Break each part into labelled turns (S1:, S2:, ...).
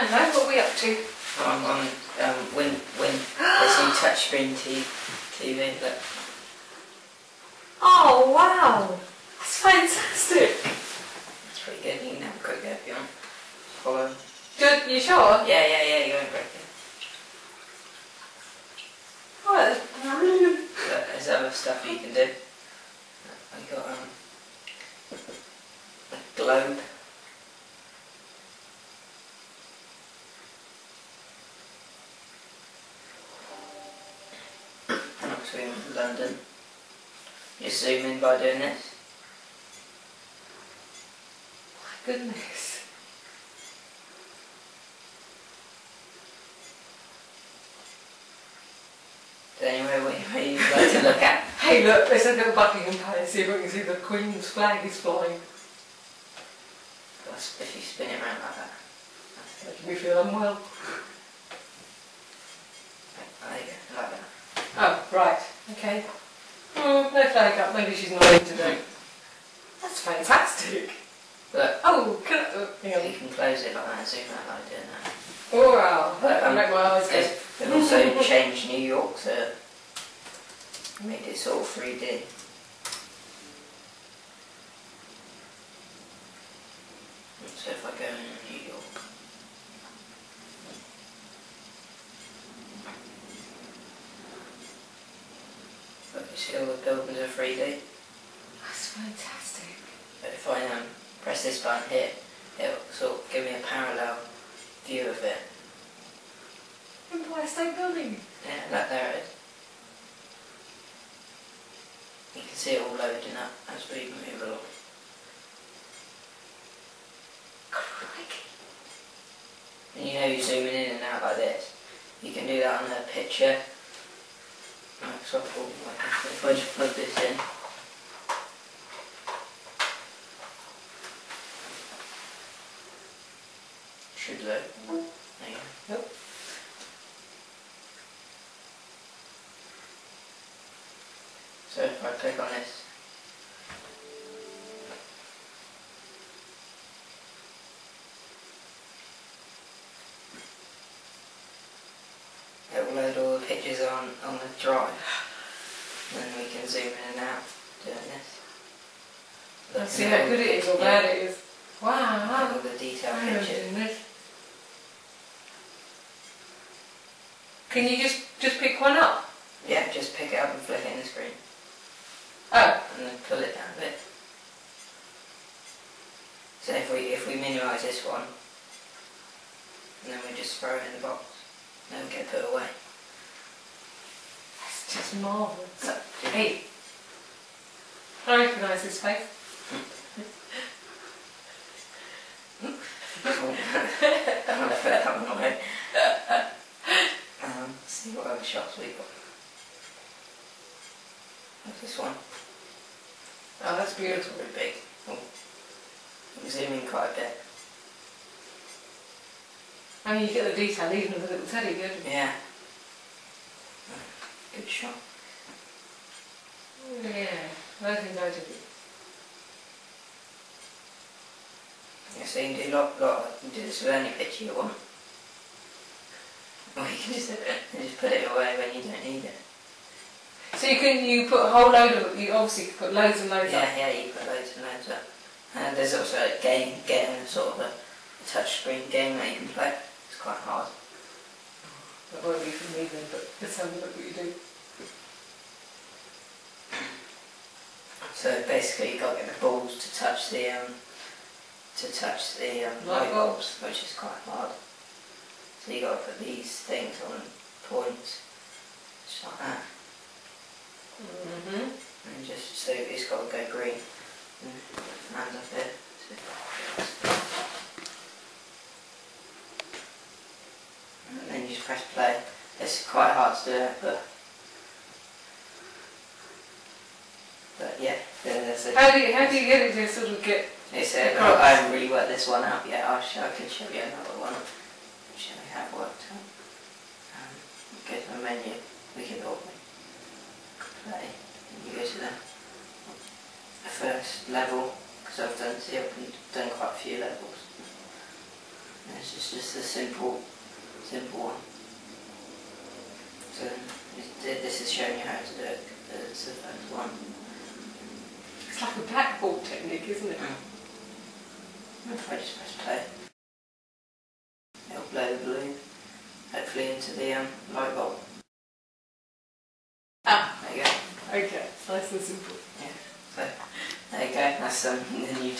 S1: Hello, what are we up to?
S2: I'm on when there's new touchscreen TV. Look.
S1: Oh wow, that's fantastic.
S2: That's pretty good. You can have a quick go if you want. Follow.
S1: Good, you sure?
S2: Yeah, you won't break it.
S1: What?
S2: But there's other stuff you can do. I got a globe. Between London. Just zoom in by doing this.
S1: My goodness.
S2: Anyway, where you'd like to look at?
S1: Hey look, there's a little Buckingham Palace here, you can see the Queen's flag is flying.
S2: That's if you spin it around like that.
S1: Making me feel unwell.
S2: There you go, like that.
S1: Oh, right, okay. No flag up, maybe she's not in today. That's fantastic.
S2: Look.
S1: Oh, can I, hang on.
S2: You can close it like that and zoom out like doing that.
S1: Oh wow,
S2: But,
S1: that make my eyes go.
S2: They've also changed New York to make it sort of 3D. So if I go in New York, but you see all the buildings are 3D.
S1: That's fantastic.
S2: But if I press this button here, it'll sort of give me a parallel view of it.
S1: Empire State Building.
S2: Yeah, look, there it is. You can see it all loading up as we move along.
S1: Crikey.
S2: And you know you're zooming in and out like this. You can do that on a picture. So if I just plug this in. Should load. There you go.
S1: Yep.
S2: So if I click on this, it will load all the pictures on the drive. And then we can zoom in and out doing this.
S1: Let's see how good it is or bad it is.
S2: Look
S1: Wow.
S2: at all the detailed
S1: I know
S2: pictures.
S1: doing this. Can you just pick one up?
S2: Yeah, just pick it up and flick it in the screen.
S1: Oh.
S2: And then pull it down a bit. So if we minimise this one, and then we just throw it in the box, then we get put away.
S1: That's just marvellous. Hey. I recognise this face.
S2: See what other shots we got. What's this one?
S1: Oh, that's
S2: It's
S1: beautiful.
S2: really big. Oh. You zoom in quite a bit.
S1: I mean, you get the detail even of the little teddy, don't you?
S2: Yeah. Good shot.
S1: Yeah, loads and loads of it.
S2: Yeah, so you can do you can do this with any picture you want. Or you can just put it away when you don't need it.
S1: So you put a whole load of, you obviously put loads and loads up.
S2: Yeah, you put loads and loads up. And there's also a game, sort of a touchscreen game that you can play. It's quite hard.
S1: That won't be for me then, but let's have a look what you do.
S2: So basically you've got to get the balls to touch the light bulbs, which is quite hard. So you've got to put these things on points, just like that. And just so it's got to go green and land up there. And then you just press play. It's quite hard to do it, but yeah, there's a...
S1: How do you get it to sort of get...
S2: It's I haven't really worked this one out yet. I can show you another one which I have worked out. Go to the menu, we can go play, and you go to the first level, because I've done quite a few levels. This is just a simple one. So this is showing you how to do it. It's the first one.
S1: It's like a blackboard technique, isn't it?
S2: If I just press play, it'll blow the balloon, hopefully into the light bulb.
S1: Ah,
S2: there you go.
S1: Okay, it's nice and simple.
S2: Yeah, so there you go. That's the new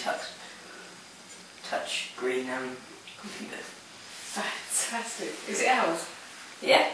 S2: touch green computer.
S1: Fantastic. Is it ours?
S2: Yeah.